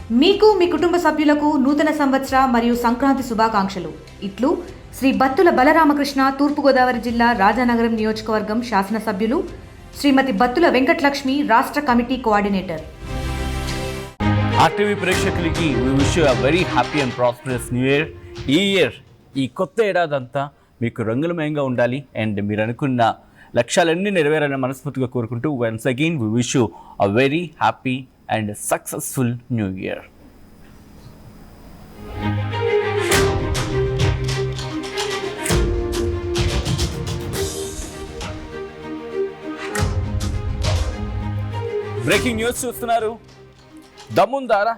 మీకు మీ కుటుంబ సభ్యులకు నూతన సంవత్సర మరియు సంక్రాంతి శుభాకాంక్షలు. ఇట్లు శ్రీ బత్తుల బలరామకృష్ణ, తూర్పుగోదావరి జిల్లా రాజానగరం నియోజకవర్గం శాసనసభ్యులు శ్రీమతి బత్తుల వెంకటలక్ష్మి, రాష్ట్ర కమిటీ కోఆర్డినేటర్. ఆర్టీవీ ప్రేక్షకులకి we wish you a very happy and prosperous new year. ఈ కొత్త ఏడాదంతా మీకు రంగులమయంగా ఉండాలి అండ్ మీరు అనుకున్న లక్ష్యాలన్నీ నెరవేరాలని మనస్ఫూర్తిగా కోరుకుంటూ once again we wish you a very happy and successful new year. Breaking news చూస్తున్నారు. దమ్ముందారా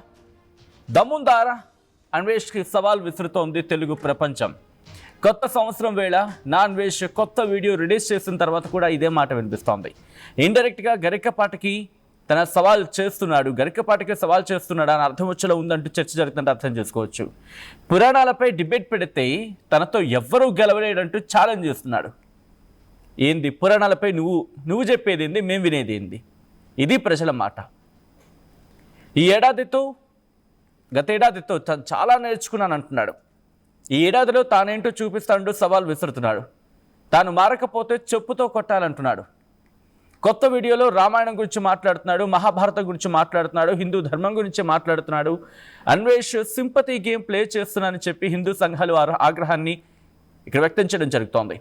అన్వేష్కి సవాల్ విసురుతోంది తెలుగు ప్రపంచం. కొత్త సంవత్సరం వేళ అన్వేష్ కొత్త వీడియో రిలీజ్ చేసిన తర్వాత కూడా ఇదే మాట వినిపిస్తోంది. ఇండైరెక్ట్గా గరికపాటికి తన సవాల్ చేస్తున్నాడు, గరికపాటికే సవాల్ చేస్తున్నాడు అని అర్థం వచ్చేలా ఉందంటూ చర్చ జరుగుతుంటే అర్థం చేసుకోవచ్చు. పురాణాలపై డిబేట్ పెడితే తనతో ఎవ్వరూ గెలవలేడంటూ ఛాలెంజ్ చేస్తున్నాడు. ఏంది పురాణాలపై నువ్వు చెప్పేది ఏంది, మేము వినేది ఏంది? ఇది ప్రజల మాట. గత ఏడాదితో చాలా నేర్చుకున్నాను అంటున్నాడు. ఈ ఏడాదిలో తానేంటో చూపిస్తానంటూ సవాల్ విసురుతున్నాడు. తాను మారకపోతే చెప్పుతో కొట్టాలంటున్నాడు. కొత్త వీడియోలో రామాయణం గురించి మాట్లాడుతున్నాడు, మహాభారతం గురించి మాట్లాడుతున్నాడు, హిందూ ధర్మం గురించి మాట్లాడుతున్నాడు. అన్వేష్ సింపతి గేమ్ ప్లే చేస్తున్నానని చెప్పి హిందూ సంఘాలు ఆగ్రహాన్ని ఇక్కడ వ్యక్తం చేయడం జరుగుతోంది.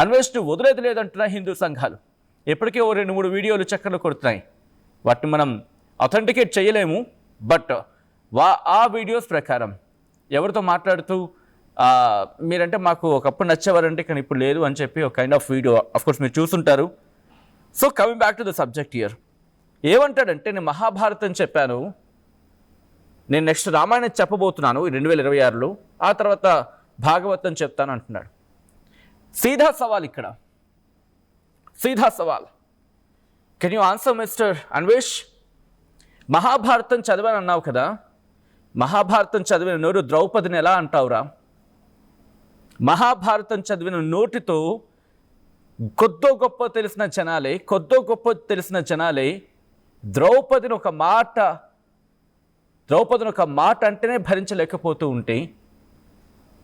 అన్వేష్ను వదిలేది లేదంటున్న హిందూ సంఘాలు ఇప్పటికే 2-3 వీడియోలు చక్కర్లు కొడుతున్నాయి. వాటిని మనం అథెంటికేట్ చేయలేము, బట్ ఆ వీడియోస్ ప్రకారం ఎవరితో మాట్లాడుతూ మీరంటే మాకు ఒకప్పుడు నచ్చేవారంటే కానీ ఇప్పుడు లేదు అని చెప్పి ఒక కైండ్ ఆఫ్ వీడియో అఫ్కోర్స్ మీరు చూసుంటారు. So coming back to the subject here, ఏమంటాడంటే నేను మహాభారతం చెప్పాను, నేను నెక్స్ట్ రామాయణం చెప్పబోతున్నాను 2026లో, ఆ తర్వాత భాగవతం చెప్తాను అంటున్నాడు. సీదా సవాల్ ఇక్కడ, సీదా సవాల్. Can you answer mister Anvesh? Mahabharatam చదివాను అన్నావు కదా, మహాభారతం చదివిన నోరు ద్రౌపదిని ఎలా అంటావురా? మహాభారతం చదివిన నోటితో కొద్దో గొప్ప తెలిసిన జనాలే ద్రౌపదిని ఒక మాట అంటేనే భరించలేకపోతూ ఉంటే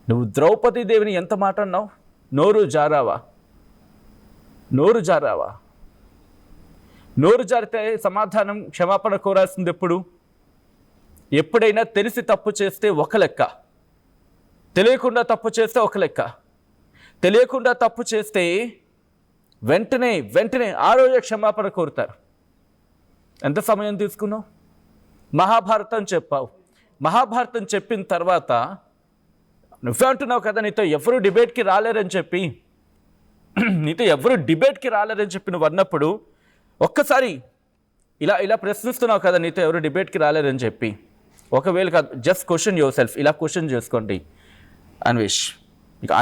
నువ్వు ద్రౌపది దేవిని ఎంత మాట అన్నావు? నోరు జారితే సమాధానం క్షమాపణ కోరాల్సింది ఎప్పుడైనా తెలిసి తప్పు చేస్తే ఒక లెక్క, తెలియకుండా తప్పు చేస్తే ఒక లెక్క. తెలియకుండా తప్పు చేస్తే వెంటనే ఆ రోజే క్షమాపణ కోరుతారు. ఎంత సమయం తీసుకున్నావు? మహాభారతం చెప్పావు. మహాభారతం చెప్పిన తర్వాత నువ్వే అంటున్నావు కదా నీతో ఎవరు డిబేట్కి రాలేరని చెప్పి నువ్వు అన్నప్పుడు ఒక్కసారి ఇలా ప్రశ్నిస్తున్నావు కదా నీతో ఎవరు డిబేట్కి రాలేరని చెప్పి. ఒకవేళ కాదు, జస్ట్ క్వశ్చన్ యువర్ సెల్ఫ్, ఇలా క్వశ్చన్ చేసుకోండి. Anvesh,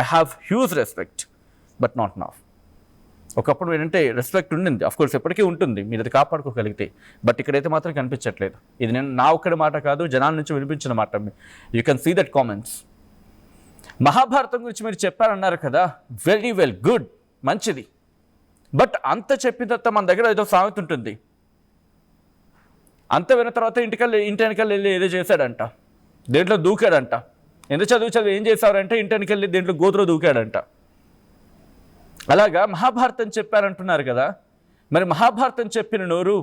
I have huge respect but not now. ఒకప్పుడు ఏంటంటే రెస్పెక్ట్ ఉండింది, అఫ్కోర్స్ ఎప్పటికీ ఉంటుంది, మీరు అది కాపాడుకోగలిగితే. బట్ ఇక్కడైతే మాత్రం కనిపించట్లేదు. ఇది నేను నా ఒక్కడి మాట కాదు, జనాల నుంచి వినిపించిన మాట. You can see that comments. Mahabharatam గురించి మీరు చెప్పారన్నారు కదా, వెరీ వెల్, గుడ్, మంచిది. బట్ అంత చెప్పిన తర్వాత మన దగ్గర ఏదో సామెత ఉంటుంది, అంత విన్న తర్వాత ఇంటి వెనకాల వెళ్ళి ఏదో చేశాడంట, దేంట్లో దూకాడంట. ఎంత చదువు ఏం చేశారంటే ఇంటి వెనకాల వెళ్ళి దేంట్లో గోతులో దూకాడంట. అలాగా మహాభారతం చెప్పారంటున్నారు కదా, మరి మహాభారతం చెప్పిన నోరు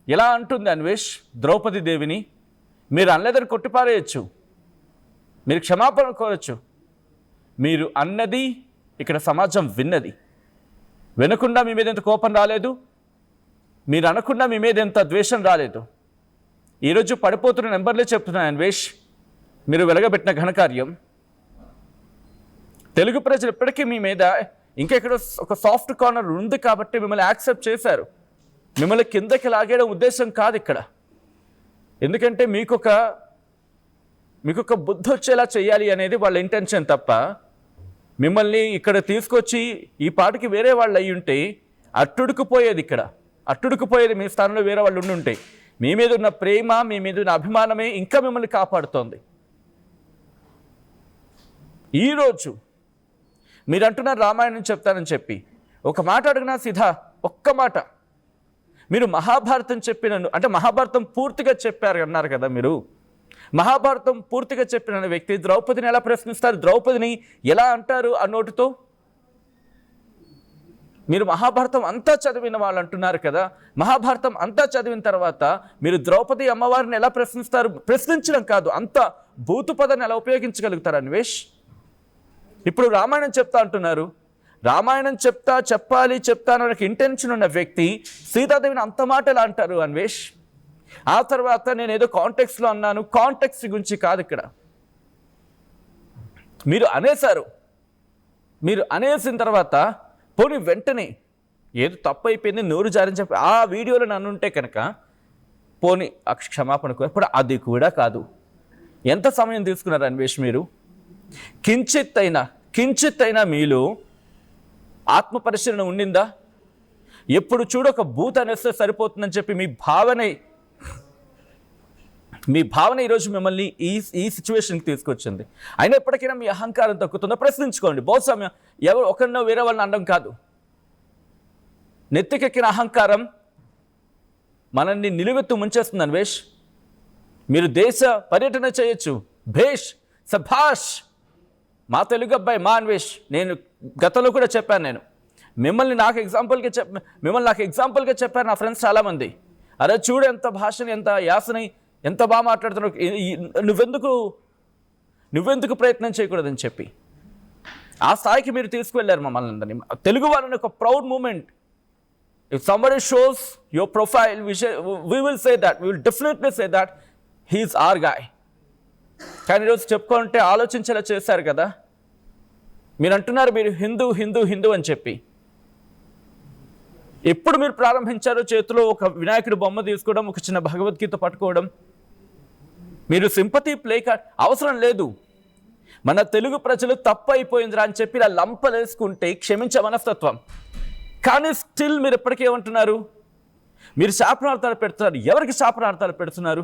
ఎలా అంటుంది అన్వేష్ ద్రౌపది దేవిని? మీరు అనలేదని కొట్టిపారేయచ్చు, మీరు క్షమాపణ కోరచ్చు. మీరు అన్నది ఇక్కడ సమాజం విన్నది. వినకుండా మీ మీద ఎంత కోపం రాలేదు, మీరు అనకుండా మీ మీద ఎంత ద్వేషం రాలేదు. ఈరోజు పడిపోతున్న నెంబర్లే చెప్తున్నాను అన్వేష్, మీరు వెలగబెట్టిన ఘనకార్యం. తెలుగు ప్రజలు ఇప్పటికీ మీ మీద ఇంకా ఇక్కడ ఒక సాఫ్ట్ కార్నర్ ఉంది కాబట్టి మిమ్మల్ని యాక్సెప్ట్ చేశారు. మిమ్మల్ని కిందకి లాగేయడం ఉద్దేశం కాదు ఇక్కడ. ఎందుకంటే మీకొక బుద్ధి వచ్చేలా చేయాలి అనేది వాళ్ళ ఇంటెన్షన్ తప్ప, మిమ్మల్ని ఇక్కడ తీసుకొచ్చి ఈ పాటికి వేరే వాళ్ళు అయ్యి ఉంటే అట్టుడుకుపోయేది మీ స్థానంలో వేరే వాళ్ళు ఉండుంటే. మీ మీద ఉన్న ప్రేమ, మీ మీద ఉన్న అభిమానమే ఇంకా మిమ్మల్ని కాపాడుతోంది. ఈరోజు మీరు అంటున్నారు రామాయణం చెప్తానని చెప్పి, ఒక మాట అడిగినా సీదా ఒక్క మాట, మీరు మహాభారతం చెప్పిన అంటే మహాభారతం పూర్తిగా చెప్పారు అన్నారు కదా మీరు, మహాభారతం పూర్తిగా చెప్పిన వ్యక్తి ద్రౌపదిని ఎలా ప్రశ్నిస్తారు, ద్రౌపదిని ఎలా అంటారు ఆ నోటితో? మీరు మహాభారతం అంతా చదివిన వాళ్ళు అంటున్నారు కదా, మహాభారతం అంతా చదివిన తర్వాత మీరు ద్రౌపది అమ్మవారిని ఎలా ప్రశ్నిస్తారు? ప్రశ్నించడం కాదు, అంత భూతు పదాన్ని ఎలా ఉపయోగించగలుగుతారు అన్వేష్? ఇప్పుడు రామాయణం చెప్తా అంటున్నారు, రామాయణం చెప్తాను ఇంటెన్షన్ ఉన్న వ్యక్తి సీతాదేవిని అంత మాట ఎలా అంటారు అన్వేష్? ఆ తర్వాత నేను ఏదో కాంటెక్స్లో అన్నాను, కాంటెక్స్ట్ గురించి కాదు ఇక్కడ. మీరు అనేసారు, మీరు అనేసిన తర్వాత పోనీ వెంటనే ఏదో తప్పు అయిపోయింది నోరు జారని చెప్పి ఆ వీడియోలో నన్ను ఉంటే కనుక పోనీ క్షమాపణ ఇప్పుడు అది కూడా కాదు. ఎంత సమయం తీసుకున్నారు అన్వేష్ మీరు? కించిత్ అయినా మీలో ఆత్మ పరిశీలన ఉండిందా? ఎప్పుడు చూడు ఒక బూత్ అనేస్తే సరిపోతుందని చెప్పి మీ భావన ఈరోజు మిమ్మల్ని ఈ సిచ్యువేషన్కి తీసుకొచ్చింది. అయినా ఎప్పటికైనా మీ అహంకారం తగ్గుతుందో ప్రశ్నించుకోండి. బహుశా ఎవరు ఒకరినో వేరే వాళ్ళని అనడం కాదు. నెత్తికెక్కిన అహంకారం మనల్ని నిలువెత్తు ముంచేస్తుంది అన్వేష్. మీరు దేశ పర్యటన చేయొచ్చు, భేష్ సభాష్, మా తెలుగు అబ్బాయి మా అన్వేష్. నేను గతంలో కూడా చెప్పాను, నేను మిమ్మల్ని నాకు ఎగ్జాంపుల్గా చెప్పారు నా ఫ్రెండ్స్ చాలామంది. అరే చూడు ఎంత భాషని, ఎంత యాసని, ఎంత బాగా మాట్లాడుతున్నావు, నువ్వెందుకు ప్రయత్నం చేయకూడదని చెప్పి ఆ స్థాయికి మీరు తీసుకువెళ్ళారు మమ్మల్ని అందరినీ. తెలుగు వాళ్ళని ఒక proud moment. If somebody shows your profile we will say that, we will definitely say that he is our guy. కానీ ఈరోజు చెప్పుకుంటే ఆలోచించేలా చేశారు కదా. మీరు అంటున్నారు మీరు హిందూ అని చెప్పి. ఎప్పుడు మీరు ప్రారంభించారో చేతిలో ఒక వినాయకుడి బొమ్మ తీసుకోవడం, ఒక చిన్న భగవద్గీత పట్టుకోవడం? మీరు సింపతి ప్లే కార్డ్ అవసరం లేదు. మన తెలుగు ప్రజలు తప్పు అయిపోయిందిరా అని చెప్పి ఇలా లంపలేసుకుంటే క్షమించే మనస్తత్వం. కానీ స్టిల్ మీరు ఎప్పటికీ ఏమంటున్నారు? మీరు శాపనార్థాలు పెడుతున్నారు. ఎవరికి శాపనార్థాలు పెడుతున్నారు?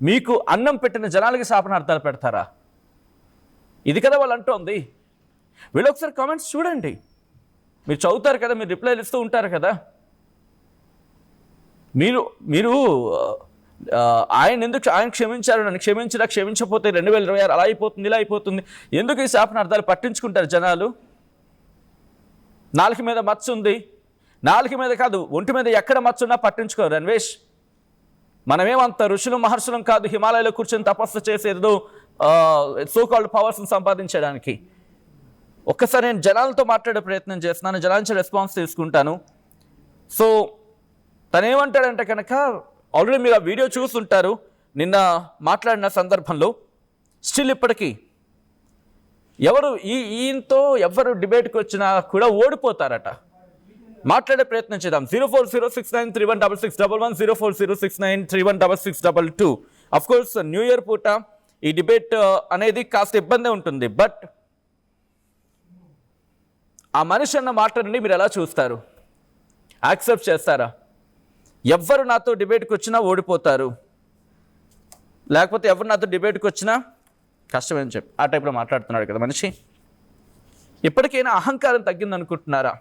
మీకు అన్నం పెట్టిన జనాలకి శాపనార్థాలు పెడతారా? ఇది కదా వాళ్ళు అంటోంది. వీళ్ళు ఒకసారి కామెంట్స్ చూడండి. మీరు చదువుతారు కదా, మీరు రిప్లైలు ఇస్తూ ఉంటారు కదా. మీరు ఆయన క్షమించారు, నన్ను క్షమించకపోతే 2026 అలా అయిపోతుంది, ఇలా అయిపోతుంది. ఎందుకు ఈ శాపనార్థాలు పట్టించుకుంటారు జనాలు? నాలుక మీద మచ్చ ఉంది, నాలుక మీద కాదు ఒంటి మీద ఎక్కడ మచ్చ ఉన్నా పట్టించుకోరు అన్వేష్. మనమేమంత ఋషులు మహర్షులం కాదు హిమాలయాలో కూర్చొని తపస్సు చేసేదో సోకాల్డ్ పవర్స్ని సంపాదించడానికి. ఒక్కసారి నేను జనాలతో మాట్లాడే ప్రయత్నం చేస్తున్నాను, జనాల నుంచి రెస్పాన్స్ తీసుకుంటాను. సో తను ఏమంటాడంటే కనుక, ఆల్రెడీ మీరు ఆ వీడియో చూస్తుంటారు నిన్న మాట్లాడిన సందర్భంలో. స్టిల్ ఇప్పటికీ ఈయనతో ఎవరు డిబేట్కి వచ్చినా కూడా ఓడిపోతారట. మాట్లాడే ప్రయత్నం చేద్దాం. 040693166611 040693166622. అఫ్ కోర్స్ న్యూ ఇయర్ పూట ఈ డిబేట్ అనేది కాస్త ఇబ్బంది ఉంటుంది. బట్ ఆ మనిషి అన్న మాటని మీరు ఎలా చూస్తారు? యాక్సెప్ట్ చేస్తారా? ఎవరు నాతో డిబేట్కి వచ్చినా ఓడిపోతారు, లేకపోతే ఎవరు నాతో డిబేట్కి వచ్చినా కష్టమని చెప్పి ఆ టైప్లో మాట్లాడుతున్నాడు కదా మనిషి. ఇప్పటికైనా అహంకారం తగ్గింది అనుకుంటున్నారా?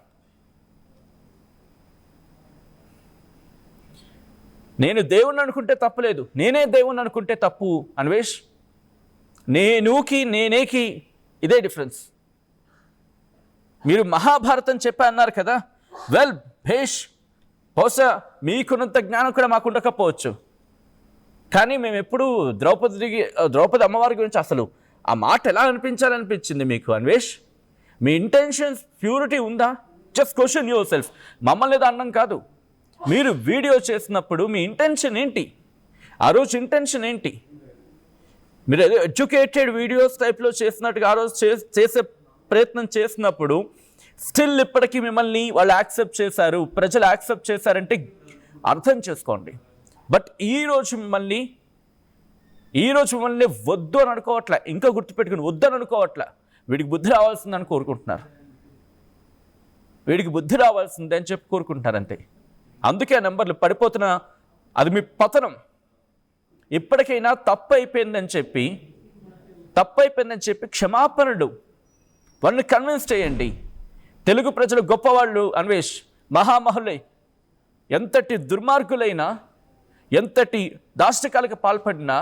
నేను దేవుణ్ణి అనుకుంటే తప్పులేదు, నేనే దేవుణ్ణి అనుకుంటే తప్పు అన్వేష్. నేనేకి ఇదే డిఫరెన్స్. మీరు మహాభారతం చెప్పా అన్నారు కదా, వెల్ భేష్, బహుశా మీకున్నంత జ్ఞానం కూడా మాకు ఉండకపోవచ్చు. కానీ మేము ఎప్పుడు ద్రౌపది అమ్మవారి గురించి అసలు ఆ మాట ఎలా అనిపించింది మీకు అన్వేష్? మీ ఇంటెన్షన్స్ ప్యూరిటీ ఉందా? Just question your self. మమ్మల్ని ఏదో అన్నం కాదు. మీరు వీడియో చేసినప్పుడు మీ ఇంటెన్షన్ ఏంటి? ఆ రోజు ఇంటెన్షన్ ఏంటి? మీరు ఏదో ఎడ్యుకేటెడ్ వీడియోస్ టైప్లో చేసినట్టుగా ఆ రోజు చేసే ప్రయత్నం చేసినప్పుడు స్టిల్ ఇప్పటికీ మిమ్మల్ని వాళ్ళు యాక్సెప్ట్ చేశారు, ప్రజలు యాక్సెప్ట్ చేశారంటే అర్థం చేసుకోండి. బట్ ఈరోజు మిమ్మల్ని వద్దు అని అనుకోవట్లే, ఇంకా గుర్తుపెట్టుకుని వద్దు అని అనుకోవట్లే. వీడికి బుద్ధి రావాల్సిందని కోరుకుంటున్నారు, వీడికి బుద్ధి రావాల్సిందే అని చెప్పి కోరుకుంటున్నారు అంతే. అందుకే ఆ నెంబర్లు పడిపోతున్న అది మీ పతనం. ఇప్పటికైనా తప్పు అయిపోయిందని చెప్పి క్షమాపణలు వాళ్ళని కన్విన్స్ చేయండి. తెలుగు ప్రజలు గొప్పవాళ్ళు అన్వేష్, మహామహులై. ఎంతటి దుర్మార్గులైనా, ఎంతటి దాష్టికాలకు పాల్పడినా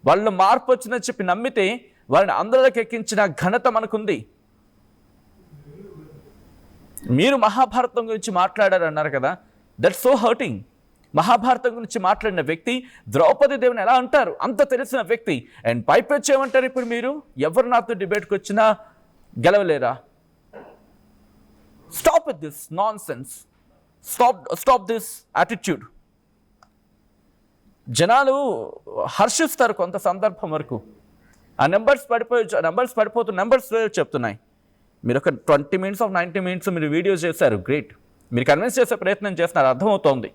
వాళ్ళు మార్పు వచ్చిందని చెప్పి నమ్మితే వారిని అందరిలోకి ఎక్కించిన ఘనత మనకుంది. మీరు మహాభారతం గురించి మాట్లాడారు అన్నారు కదా, దట్స్ సో హర్టింగ్. మహాభారతం గురించి మాట్లాడిన వ్యక్తి ద్రౌపది దేవిని ఎలా అంటారు, అంత తెలిసిన వ్యక్తి, అండ్ పైపెచ్చి ఏమంటారు ఇప్పుడు మీరు, ఎవరు నాతో డిబేట్కి వచ్చినా గెలవలేరా? Stop with this nonsense, stop this attitude. జనాలు హర్షిస్తారు కొంత సందర్భం వరకు, ఆ నెంబర్స్ పడిపోతున్న నెంబర్స్ చెప్తున్నాయి. మీరు ఒక 20 minutes of 90 minutes మీరు వీడియోస్ చేశారు, గ్రేట్. మీరు కన్విన్స్ చేసే ప్రయత్నం చేస్తున్నారు, అర్థమవుతోంది.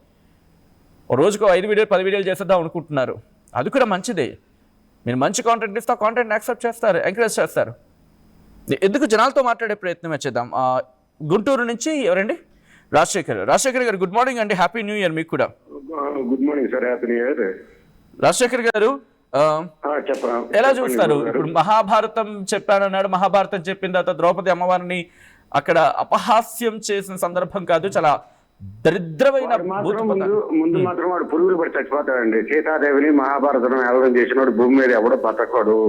ఓ రోజుకు 5 వీడియోలు 10 వీడియోలు చేసేద్దాం అనుకుంటున్నారు, అది కూడా మంచిదే. మీరు మంచి కాంటెంట్ ఇస్తే ఆ కాంటెంట్ యాక్సెప్ట్ చేస్తారు, ఎంకరేజ్ చేస్తారు. ఎందుకు జనాలతో మాట్లాడే ప్రయత్నం చేద్దాం. గుంటూరు నుంచి ఎవరండి? రాజశేఖర్ గారు గుడ్ మార్నింగ్ అండి, హ్యాపీ న్యూ ఇయర్ మీకు కూడా. Good morning sir, happy new year. Rajasekhar గారు ఎలా చూస్తారు? ఇప్పుడు మహాభారతం చెప్పానన్నాడు, మహాభారతం చెప్పిన తర్వాత ద్రౌపది అమ్మవారిని అక్కడ అపహాస్యం చేసిన సందర్భం కాదు, చాలా దరిద్రమైన ముందు మాత్రం వాడు పురుగులు పడి చచ్చిపోతాడండి. సీతాదేవిని మహాభారతం ఏవడం చేసినవాడు భూమి మీద ఎవడో బతకడు.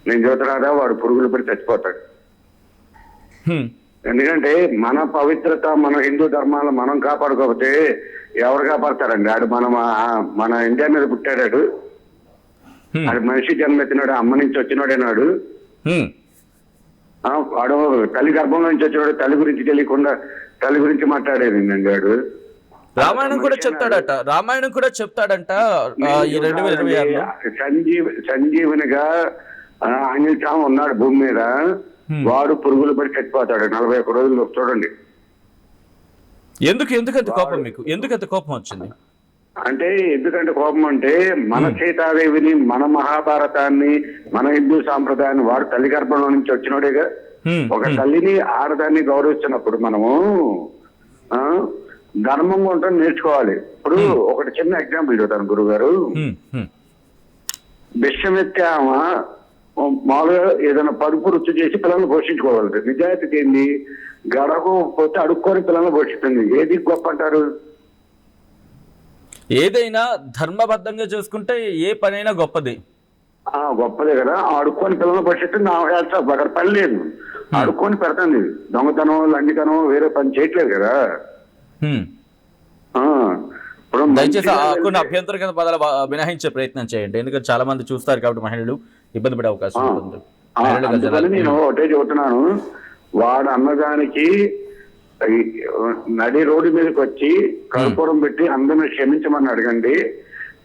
నేను చూస్తున్నాడా, వాడు పురుగులు పడి చచ్చిపోతాడు. ఎందుకంటే మన పవిత్రత, మన హిందూ ధర్మాలను మనం కాపాడుకోకపోతే ఎవరు కాపాడతారండి? ఆడు మన ఇండియా మీద పుట్టాడు, ఆడు మనిషి జన్మెత్తినాడు, అమ్మ నుంచి వచ్చినాడేనాడు. వాడు తల్లి గర్భంలో నుంచి వచ్చినాడు, తల్లి గురించి తెలియకుండా తల్లి గురించి మాట్లాడేది వాడు. రామాయణం కూడా చెప్తాడంట. సంజీవునిగా ఆంజనేయ స్వామి ఉన్నాడు భూమి మీద, వాడు పురుగులు పడి చచ్చిపోతాడు 41 రోజులు. చూడండి ఎందుకంత కోపం మీకు, ఎందుకంత కోపం వచ్చింది అంటే, ఎందుకంటే కోపం అంటే మన సీతాదేవిని, మన మహాభారతాన్ని, మన హిందూ సాంప్రదాయాన్ని వాడు తల్లి గర్భంలో నుంచి వచ్చినోడేగా. ఒక తల్లిని ఆడదాన్ని గౌరవిస్తున్నప్పుడు మనము ధర్మంగా ఉంటాం నేర్చుకోవాలి. ఇప్పుడు ఒకటి చిన్న ఎగ్జాంపుల్ చెబుతాను గురువు గారు. విషమెత్తే ఆమె మామూలుగా ఏదైనా పరుపు రుచి చేసి పిల్లల్ని పోషించుకోవాలి. నిజాయితీకి ఏంది, గడవకపోతే అడుక్కొని పిల్లల్ని పోషిస్తుంది. ఏది గొప్ప అంటారు? ఏదైనా ధర్మబద్ధంగా చూసుకుంటే ఏ పనైనా గొప్పది. గొప్పదే కదా. అడుక్కొని పిల్లల్ని పోషిస్తుంది. అక్కడ పని లేదు, అడుక్కొని పెడుతుంది. దొంగతనం, లండితనం, వేరే పని చేయట్లేదు కదా. దయచేసి కొన్ని అభ్యంతరకర పదాలు మినహాయించే ప్రయత్నం చేయండి, ఎందుకంటే చాలా మంది చూస్తారు కాబట్టి మహిళలు ఇబ్బంది పడే అవకాశం ఉంటుంది. నేను ఒకటే చెబుతున్నాను, వాడు అన్నదానికి నడి రోడ్డు మీదకి వచ్చి కర్పూరం పెట్టి అందరిని క్షమించమని అడగండి.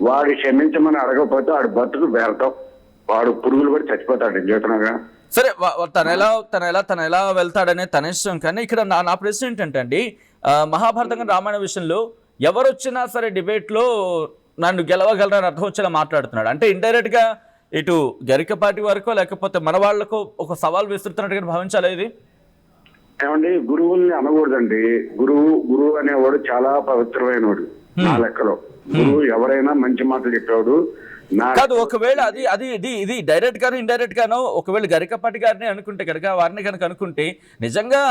వాడు క్షమించమని అడగకపోతే వాడు బతుకు వ్యర్థం, వాడు పురుగులు కూడా చచ్చిపోతాడు జీవితంగా. సరే, తన ఎలా వెళ్తాడనే తన ఇష్టం. కానీ ఇక్కడ నా ప్రశ్న ఏంటంటే అండి, మహాభారతం రామాయణ విషయంలో ఎవరు వచ్చినా సరే డిబేట్లో నన్ను గెలవగలరని అర్థం వచ్చేలా మాట్లాడుతున్నాడు. అంటే ఇండైరెక్ట్ గా ఇటు గరికపాటి వరకు లేకపోతే మన వాళ్లకు ఒక సవాల్ విసురుతున్నట్టుగా భావించాలి. ఇది ఏమండి, గురువుల్ని అనకూడదండి. గురువు అనేవాడు చాలా పవిత్రమైన వాడు నా లెక్కలో. గురువు ఎవరైనా మంచి మాటలు చెప్పేవాడు కాదు. ఒకవేళ ఇది డైరెక్ట్ గాను ఇండైరెక్ట్ గాను ఒకవేళ గరికపాటి గారిని అనుకుంటే కనుక, వారిని కనుక అనుకుంటే నిజంగా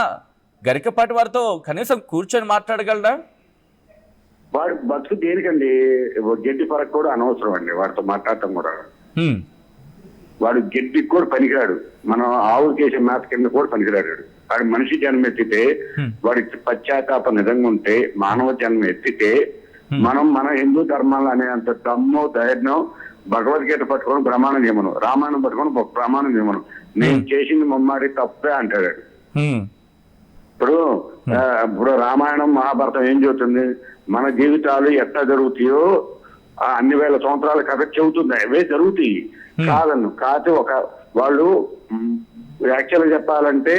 గరికపాటి వారితో కనీసం కూర్చొని మాట్లాడగలరా? వాడు బతుకు దేనికండి? గడ్డి పరకు కూడా అనవసరం అండి వాడితో మాట్లాడటం కూడా. వాడు గడ్డికి కూడా పనికిరాడు, మనం ఆవులు చేసే మేత కింద కూడా పనికిరాడు. వాడు మనిషి జన్మ ఎత్తితే, వాడికి పశ్చాత్తాప నిజంగా ఉంటే, మానవ జన్మ ఎత్తితే మనం మన హిందూ ధర్మాలు అనేంత దమ్ము, ధైర్యం, భగవద్గీత పట్టుకొని ప్రమాణం చేయమను, రామాయణం పట్టుకొని ప్రమాణం చేయమను. నేను చేసింది మమ్మాడి తప్పే అంటాడు. ఇప్పుడు రామాయణం, మహాభారతం ఏం చెబుతుంది? మన జీవితాలు ఎట్లా జరుగుతాయో అన్ని వేల సంవత్సరాల కథ చెబుతుంది. అవే జరుగుతాయి కాదన్ను. కాకపోతే వాళ్ళు యాక్చువల్గా చెప్పాలంటే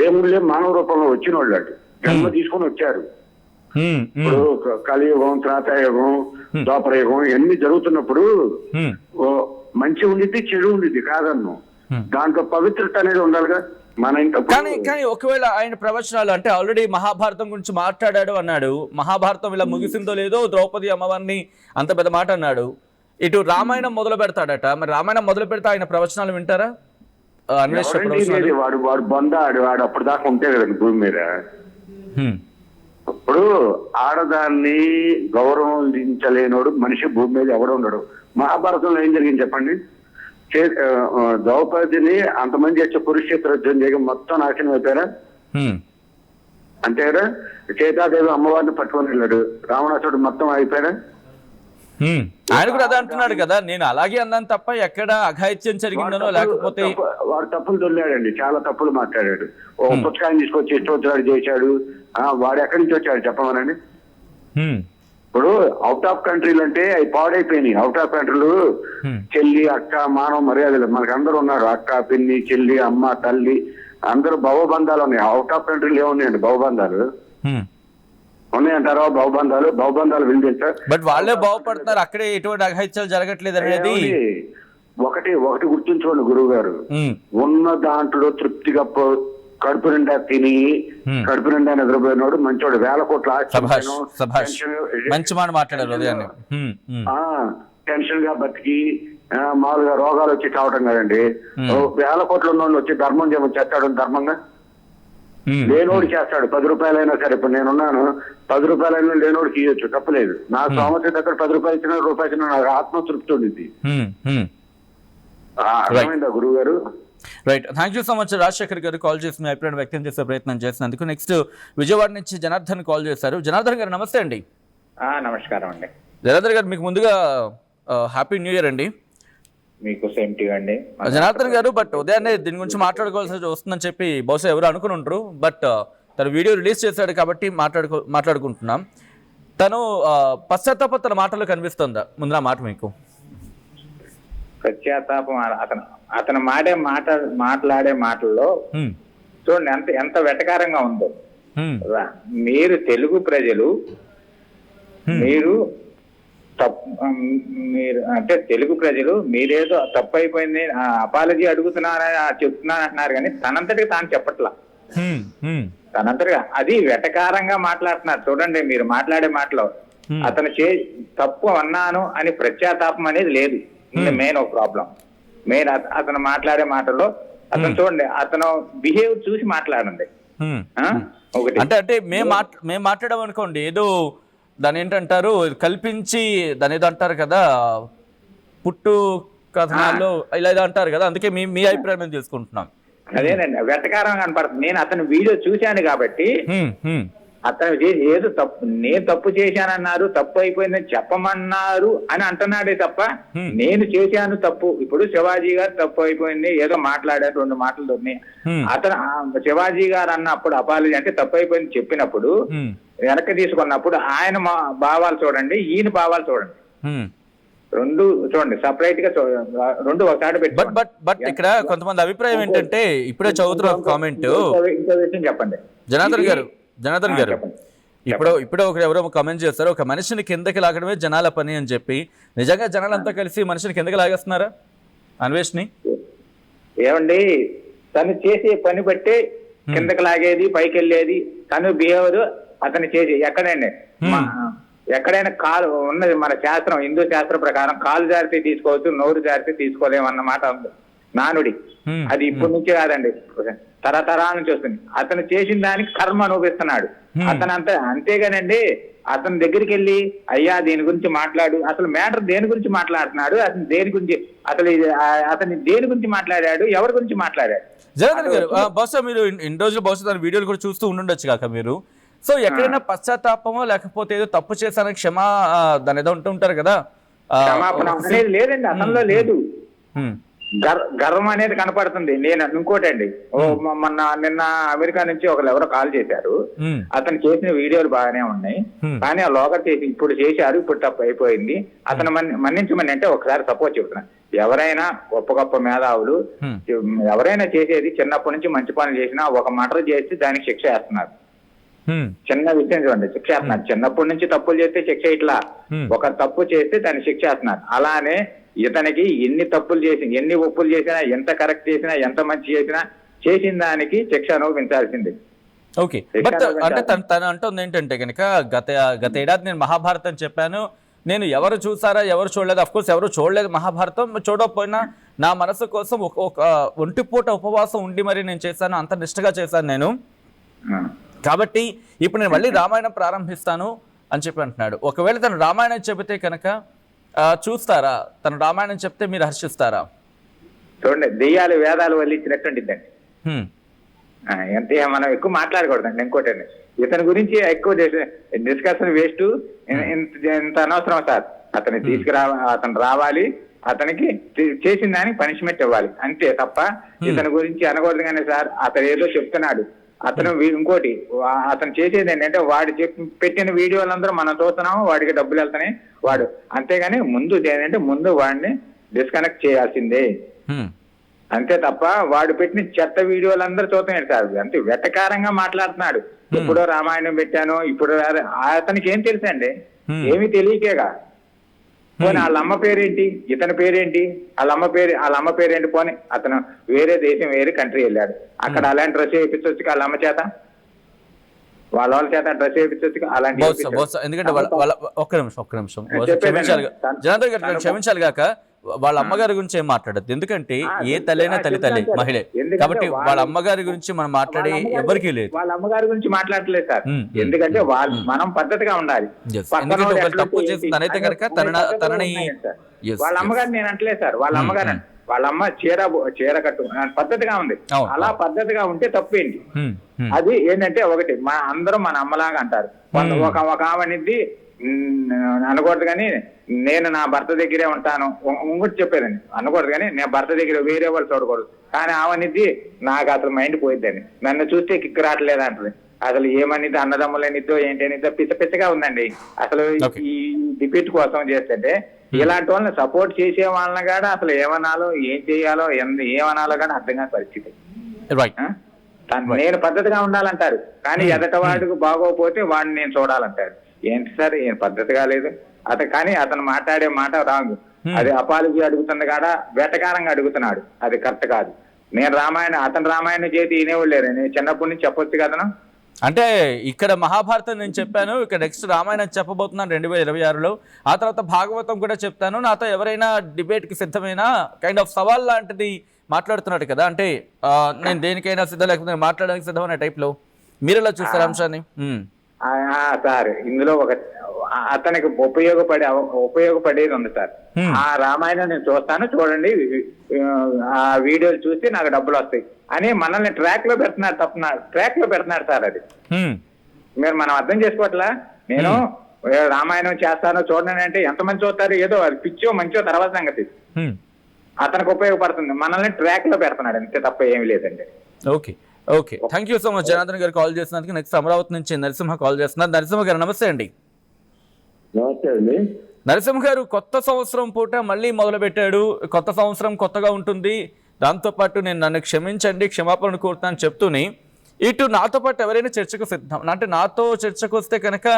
దేవుళ్ళే మానవ రూపంలో వచ్చిన వాళ్ళు జన్మ తీసుకొని వచ్చారు. ఇప్పుడు కలియుగం, త్రేతాయుగం, ద్వాపరయుగం ఇవన్నీ జరుగుతున్నప్పుడు మంచి ఉండిద్ది, చెడు ఉండిద్ది కాదన్ను. దాంట్లో పవిత్రత అనేది ఉండాలిగా. కానీ ఒకవేళ ఆయన ప్రవచనాలు అంటే ఆల్రెడీ మహాభారతం గురించి మాట్లాడాడు అన్నాడు. మహాభారతం ఇలా ముగిసిందో లేదో, ద్రౌపది అమ్మవారిని అంత పెద్ద మాట అన్నాడు. ఇటు రామాయణం మొదలు పెడతాడట. మరి రామాయణం మొదలు పెడితే ఆయన ప్రవచనాలు వింటారా? వాడు బొందాడు, వాడు అప్పుడు దాకా ఉంటే కదండి భూమి మీద. ఇప్పుడు ఆడదాన్ని గౌరవించలేనోడు మనిషి భూమి మీద ఎవడు ఉండడు. మహాభారతంలో ఏం జరిగింది చెప్పండి? ద్రౌపదిని అంతమంది చేసే కురుక్షేత్ర యుద్ధం చేయగా మొత్తం నాశనం అయిపోయారా? అంతే కదా. సీతాదేవి అమ్మవారిని పట్టుకొని వెళ్ళాడు, రావణాసుడు మొత్తం అయిపోయాడా? ఆయన కూడా అదే అంటున్నాడు కదా, నేను అలాగే అన్నాను తప్ప ఎక్కడ అఘాయిత్యం జరిగిందనో లేకపోతే. వాడు తప్పులు దొల్లాడండి, చాలా తప్పులు మాట్లాడాడు. ఓ పుస్తకాన్ని తీసుకొచ్చి ఇష్టం చేశాడు. వాడు ఎక్కడి నుంచి వచ్చాడు చెప్పమనండి. ఇప్పుడు అవుట్ ఆఫ్ కంట్రీలు అంటే అవి పాడైపోయినాయి. అవుట్ ఆఫ్ కంట్రీలు చెల్లి అక్క మానవ మర్యాదలు మనకు అందరూ ఉన్నారు. అక్క పిన్ని చెల్లి అమ్మ తల్లి అందరూ భవబంధాలు ఉన్నాయి. అవుట్ ఆఫ్ కంట్రీలు ఏమున్నాయండి భవబంధాలు? ఉన్నాయంటారా భవబంధాలు వినిపించారు. బట్ వాళ్ళే బాగుపడుతున్నారు, అక్కడే ఎటువంటి అఘాయిత్యాలు జరగట్లేదు అనేది ఒకటి గుర్తుంచుకోండి గురువు గారు. ఉన్న దాంట్లో తృప్తిగా కడుపు నిండా తిని కడుపు నిండా నిద్రపోయినాడు మంచోడు. 1000 కోట్ల మంచి మాట మాట్లాడారు. టెన్షన్ గా బతికి మామూలుగా రోగాలు వచ్చి కావటం కదండి. 1000 కోట్లు ఉన్న వచ్చి ధర్మం చేస్తాడు. ధర్మంగా లేనోడు చేస్తాడు. 10 రూపాయలైనా సరే. ఇప్పుడు నేనున్నాను, 10 రూపాయలైనా లేనోడికి ఇవ్వచ్చు, తప్పలేదు. నా సమస్య దగ్గర 10 రూపాయలు ఇచ్చినా రూపాయలు ఇచ్చినా నాకు ఆత్మతృప్తి ఉండింది. అర్థమైందా గురువు గారు? Right, thank you so much Rajasekhar గారు కాల్ చేసి మీ అభిప్రాయం వ్యక్తం చేసే ప్రయత్నం చేసినందుకు. నెక్స్ట్ విజయవాడ నుంచి జనార్దన్ కాల్ చేశారు. జనార్దన్ గారు నమస్తే అండి. నమస్కారం అండి. జనార్దన్ గారు మీకు ముందుగా హ్యాపీ న్యూ ఇయర్ అండి. మీకు సేమ్ టు అండి జనార్దన్ గారు. బట్ ఉదయాన్నే దీని గురించి మాట్లాడుకోవాల్సి వస్తుందని చెప్పి బహుశా ఎవరు అనుకుని ఉంటారు. బట్ తను వీడియో రిలీజ్ చేశాడు కాబట్టి మాట్లాడుకుంటున్నాం. తను పశ్చాత్తాపం తన మాటల్లో కనిపిస్తుందా? ముందు ఆ మాట మీకు. పశ్చాత్తాపం అతను మాట్లాడే మాటల్లో చూడండి ఎంత వెటకారంగా ఉందో. మీరు తెలుగు ప్రజలు, మీరు అంటే తెలుగు ప్రజలు మీరేదో తప్పు అయిపోయింది అపాలజీ చెప్తున్నాను అంటున్నారు కానీ తనంతటిగా తాను చెప్పట్లా. తనంతటిగా అది వెటకారంగా మాట్లాడుతున్నారు. చూడండి మీరు మాట్లాడే మాటలో అతను తప్పు అన్నాను అని పశ్చాత్తాపం అనేది లేదు. మెయిన్ ఒక ప్రాబ్లం. మెయిన్ అతను మాట్లాడే మాటల్లో అతను చూడండి, అతను బిహేవ్ చూసి మాట్లాడండి. ఒకటి అంటే మేము మాట్లాడాం అనుకోండి, ఏదో దాని ఏంటంటారు కల్పించి దాని ఏదో అంటారు కదా, పుట్టు కథనాల్లో ఇలా ఏదో అంటారు కదా, అందుకే మీ అభిప్రాయం మేము తీసుకుంటున్నాం. అదేనండి వెటకారం కనపడుతుంది. నేను అతను వీడియో చూశాను కాబట్టి అతను ఏదో తప్పు, నేను తప్పు చేశానన్నారు, తప్పు అయిపోయిందని చెప్పమన్నారు అని అంటున్నాడే తప్ప నేను చేశాను తప్పు. ఇప్పుడు శివాజీ గారు తప్పు అయిపోయింది ఏదో మాట్లాడారు, 2 మాటలు దొరినాయి. అతను శివాజీ గారు అన్నప్పుడు అపాలజీ అంటే తప్పు అయిపోయింది చెప్పినప్పుడు వెనక్కి తీసుకున్నప్పుడు ఆయన భావాలు చూడండి, ఈయన భావాలు చూడండి. 2 చూడండి సపరేట్ గా 2 ఒకసారి పెట్టి. బట్ ఇక్కడ కొంతమంది అభిప్రాయం ఏంటంటే, ఇప్పుడే చదువుతున్న కామెంట్. ఇంకో విషయం చెప్పండి జనార్దన్ గారు. ఇప్పుడు ఎవరో కామెంట్ చేస్తారు, ఒక మనిషిని కిందకి లాగడమే జనాల పని అని చెప్పి. నిజంగా జనాలంతా కలిసి మనిషిని కిందకి లాగేస్తున్నారా అన్వేష్ని? ఏమండి, తను చేసే పని బట్టి కిందకి లాగేది పైకి వెళ్ళేది తను బిహేవియర్ అతను చేసి ఎక్కడైనా కాలు ఉన్నది. మన శాస్త్రం, హిందూ శాస్త్రం ప్రకారం కాలు జారితే తీసుకోవచ్చు, నోరు జారితే తీసుకోలేమన్నమాట నానుడి. అది ఇప్పటి నుంచి కాదండి, తరతరాల నుంచి వస్తుంది. అతను చేసిన దానికి కర్మ అనుభవిస్తున్నాడు అతను. అంతేగానండి అతని దగ్గరికి వెళ్ళి అయ్యా దీని గురించి మాట్లాడు, అసలు మ్యాటర్ దేని గురించి మాట్లాడుతున్నాడు, అతను దేని గురించి అతని దేని గురించి మాట్లాడాడు, ఎవరి గురించి మాట్లాడాడు? జనార్దన్ గారు, బహుశా మీరు ఇన్ని రోజులు బహుశా దాని వీడియోలు కూడా చూస్తూ ఉండుండొచ్చు కాక మీరు. సో ఎక్కడైనా పశ్చాత్తాపమో లేకపోతే ఏదో తప్పు చేశానని దాని ఏదో ఉంటుంటారు కదా, క్షమాపణ అనేది లేదండి అతనిలో లేదు. గర్వం అనేది కనపడుతుంది. నేను ఇంకోటండి, నిన్న అమెరికా నుంచి ఎవరో కాల్ చేశారు. అతను చేసిన వీడియోలు బాగానే ఉన్నాయి కానీ ఆ లోకల్ చేసి ఇప్పుడు చేశారు, ఇప్పుడు తప్పు అయిపోయింది, అతను మన్నించమని. అంటే ఒకసారి సపోజ్ చెబుతున్నాను, ఎవరైనా గొప్ప మేధావులు ఎవరైనా చేసేది చిన్నప్పటి నుంచి మంచి పనులు చేసినా ఒక మర్డర్ చేసి దానికి శిక్ష వేస్తున్నారు. చిన్న విషయం చూడండి, శిక్ష వేస్తున్నారు. చిన్నప్పటి నుంచి తప్పులు చేస్తే శిక్ష ఇట్లా, ఒక తప్పు చేస్తే దాన్ని శిక్ష వేస్తున్నారు. అలానే ఇతనికి ఎన్ని తప్పులు చేసి ఎన్ని ఒప్పులు చేసినా, ఎంత కరెక్ట్ చేసినా, ఎంత మంచి చేసినా చేసిన దానికి శిక్ష అనుభవించాల్సింది. ఓకే, బట్ అంటే తను అంటుంది ఏంటంటే కనుక గత ఏడాది నేను మహాభారతం చెప్పాను, నేను ఎవరు చూసారా ఎవరు చూడలేదు, అఫ్ కోర్స్ ఎవరు చూడలేదు మహాభారతం, చూడకపోయినా నా మనసు కోసం ఒక ఒంటిపూట ఉపవాసం ఉండి మరి నేను చేశాను, అంత నిష్ఠగా చేశాను నేను. కాబట్టి ఇప్పుడు నేను మళ్ళీ రామాయణం ప్రారంభిస్తాను అని చెప్పి అంటున్నాడు. ఒకవేళ తను రామాయణం చెబితే కనుక చూస్తారా? తను రామాయణం చెప్తే మీరు హర్షిస్తారా? చూడండి, దెయ్యాలు వేదాలు వల్లించినట్టుండిద్దండి. అంతే, మనం ఎక్కువ మాట్లాడకూడదండి. ఇంకోటండి, ఇతని గురించి ఎక్కువ డిస్కషన్ వేస్ట్, ఇంత అనవసరం సార్. అతను రావాలి, అతనికి చేసిన దానికి పనిష్మెంట్ ఇవ్వాలి అంతే తప్ప ఇతని గురించి అనకూడదు. కానీ సార్, అతను ఏదో చెప్తున్నాడు, అతను ఇంకోటి అతను చేసేది ఏంటంటే వాడు పెట్టిన వీడియోలందరూ మనం చూస్తున్నాము, వాడికి డబ్బులు వెళ్తున్నాయి వాడు, అంతేగాని ముందు వాడిని డిస్కనెక్ట్ చేయాల్సిందే అంతే తప్ప వాడు పెట్టిన చెత్త వీడియోలందరూ చూస్తున్నాడు సార్. అంతే వెటకారంగా మాట్లాడుతున్నాడు. ఎప్పుడో రామాయణం పెట్టాను, ఇప్పుడు అతనికి ఏం తెలుసండి? ఏమి తెలియకేగా. పోనీ వాళ్ళ అమ్మ పేరేంటి, ఇతని పేరేంటి, వాళ్ళ అమ్మ పేరేంటి? పోనీ అతను వేరే దేశం, వేరే కంట్రీ వెళ్ళాడు, అక్కడ అలాంటి డ్రెస్ వేయించవచ్చు వాళ్ళ అమ్మ చేత, వాళ్ళ చేత డ్రెస్ వేయించవచ్చు అలాంటి. ఎందుకంటే ఒక్క నిమిషం క్షమించాలి కాక వాళ్ళ అమ్మగారి గురించి ఏం మాట్లాడద్దు. ఎందుకంటే ఏ తల్లైనా తల్లి మహిళే కాబట్టి వాళ్ళ అమ్మగారి గురించి మనం మాట్లాడే ఎవరికీ లేదు. వాళ్ళ అమ్మగారి గురించి మాట్లాడలేదు సార్. ఎందుకంటే మనం పద్ధతిగా ఉండాలి. తప్పు చేస్తుంది అయితే కనుక తనని వాళ్ళ అమ్మగారు నేను అంటలేదు సార్. వాళ్ళ అమ్మ చీర కట్టు పద్ధతిగా ఉంది. అలా పద్ధతిగా ఉంటే తప్పేంటి? అది ఏంటంటే ఒకటి అందరూ మన అమ్మలాగా అంటారు. ఒక ఆమెనిది అనకూడదు, కానీ నేను నా భర్త దగ్గరే ఉంటాను ఇంకోటి చెప్పేదండి. అనకూడదు కానీ నేను భర్త దగ్గర వేరే వాళ్ళు చూడకూడదు. కానీ ఆమెనిది నాకు అసలు మైండ్ పోయిద్దండి. నన్ను చూస్తే కిక్కు రావట్లేదు అంటది. అసలు ఏమనిద్దో, అన్నదమ్ములనిద్దో ఏంటనిద్దో పిచ్చగా ఉందండి. అసలు ఈ డిబేట్ కోసం చేస్తే ఇలాంటి వాళ్ళని సపోర్ట్ చేసే వాళ్ళని కూడా అసలు ఏమనాలో, ఏం చేయాలో, ఏమనాలో కానీ అర్థం కాని పరిస్థితి. నేను పద్ధతిగా ఉండాలంటారు, కానీ ఎదటవాడికి బాగోపోతే వాడిని నేను చూడాలంటారు. ఏంటి సార్, ఏం పద్ధతిగా లేదు కానీ అతను మాట్లాడే మాట రాంగ్. అది అపాలజీ అడుగుతుంది కాడా వేటకారంగా అడుగుతున్నాడు, అది కరెక్ట్ కాదు. అతను రామాయణం చేతి వినేవాళ్ళు లేరు. నేను చిన్నప్పటి నుంచి చెప్పొచ్చు కదా. అంటే ఇక్కడ మహాభారతం నేను చెప్పాను, ఇక్కడ నెక్స్ట్ రామాయణం చెప్పబోతున్నాను 2026లో. ఆ తర్వాత భాగవతం కూడా చెప్తాను, నాతో ఎవరైనా డిబేట్కి సిద్ధమైన కైండ్ ఆఫ్ సవాల్ లాంటిది మాట్లాడుతున్నాడు కదా. అంటే నేను దేనికైనా సిద్ధం, లేకపోతే మాట్లాడడానికి సిద్ధం అనే టైప్లో మీరు ఎలా చూస్తారు అంశాన్ని? సార్, ఇందులో ఒక అతనికి ఉపయోగపడేది ఉంది సార్. ఆ రామాయణం నేను చూస్తాను, చూడండి, ఆ వీడియోలు చూసి నాకు డబ్బులు వస్తాయి అని మనల్ని ట్రాక్ లో పెడుతున్నాడు సార్. అది మనం అర్థం చేసుకోవట్లా. నేను రామాయణం చేస్తాను చూడండి అంటే ఎంతమంది చూస్తారు? ఏదో అది పిచ్చో మంచో తర్వాత సంగతి. అతనికి ఉపయోగపడుతుంది, మనల్ని ట్రాక్ లో పెడుతున్నాడు అంతే తప్ప ఏమి లేదండి. Okay thank you so much Janardhan గారు కాల్ చేసినందుకు. నెక్స్ట్ అమరావతి నుంచి నరసింహ కాల్ చేస్తున్నారు. నరసింహ గారు నమస్తే అండి. నమస్తే అండి. నరసింహ గారు, కొత్త సంవత్సరం పూట మళ్ళీ మొదలు పెట్టాడు. కొత్త సంవత్సరం కొత్తగా ఉంటుంది, దాంతోపాటు నన్ను క్షమించండి, క్షమాపణ కోరుతాను చెప్తూనే ఇటు నాతో పాటు ఎవరైనా చర్చకు సిద్ధం, అంటే నాతో చర్చకు వస్తే కనుక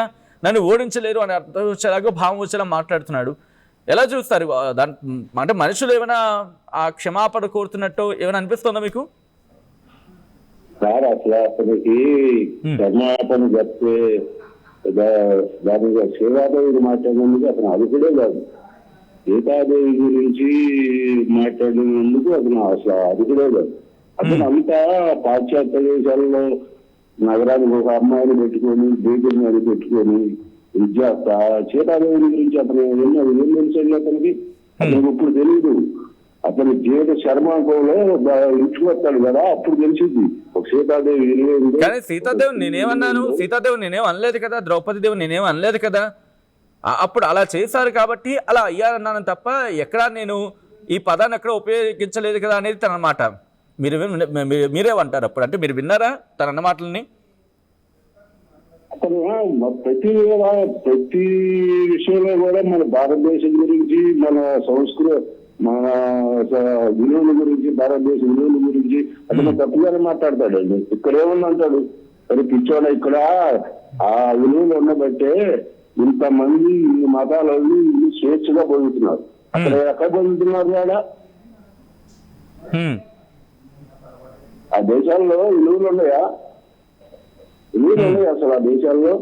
నన్ను ఓడించలేరు అని అర్థం వచ్చేలాగా, భావం వచ్చేలా మాట్లాడుతున్నాడు. ఎలా చూస్తారు అంటే మనుషులు ఏమైనా ఆ క్షమాపణ కోరుతున్నట్టు ఏమైనా అనిపిస్తుందా మీకు? సార్, అసలు అతనికి క్షమాపణ చెప్తే దానికి శివాదేవి మాట్లాడినందుకు అతను అర్హుడే కాదు. సీతాదేవి గురించి మాట్లాడినందుకు అతను అసలు అర్హుడే కాదు. అతను అంతా పాశ్చాత్య దేశాల్లో నగరానికి ఒక అమ్మాయిని పెట్టుకొని, బీటుల మీద పెట్టుకొని విద్యాస్త సీతాదేవి గురించి అతను ఏం తెలుసండి అతనికి? అతనికి ఇప్పుడు తెలియదు. అతను జీవిత శర్మాంకంలో ఇచ్చుకొస్తాడు కదా, అప్పుడు తెలిసింది ఒక సీతాదేవి. కానీ సీతాదేవి నేనేం అనలేదు కదా, ద్రౌపది దేవి నేనేం అనలేదు కదా. అప్పుడు అలా చేశారు కాబట్టి అలా అయ్యారన్నాను తప్ప ఎక్కడా నేను ఈ పదాన్ని ఎక్కడ ఉపయోగించలేదు కదా అనేది తన మాట. మీరేమంటారు అప్పుడు? అంటే మీరు విన్నారా తన అన్న మాటలని? అతను ప్రతి విషయంలో కూడా మన భారతదేశం గురించి, మన సంస్కృతి, మన విలువల గురించి, భారతదేశ విలువల గురించి అతను తప్పుగానే మాట్లాడతాడండి. ఇక్కడ ఏమన్నంటాడు, మరి పిచ్చోడ ఇక్కడ ఆ విలువలు ఉండబట్టే ఇంతమంది ఇన్ని మతాలలో ఇన్ని స్వేచ్ఛగా పొందుతున్నారు. అక్కడ ఎక్కడ పొందుతున్నారు కూడా? ఆ దేశాల్లో విలువలు ఉన్నాయా? విలువలు ఉన్నాయి అసలు ఆ దేశాల్లో?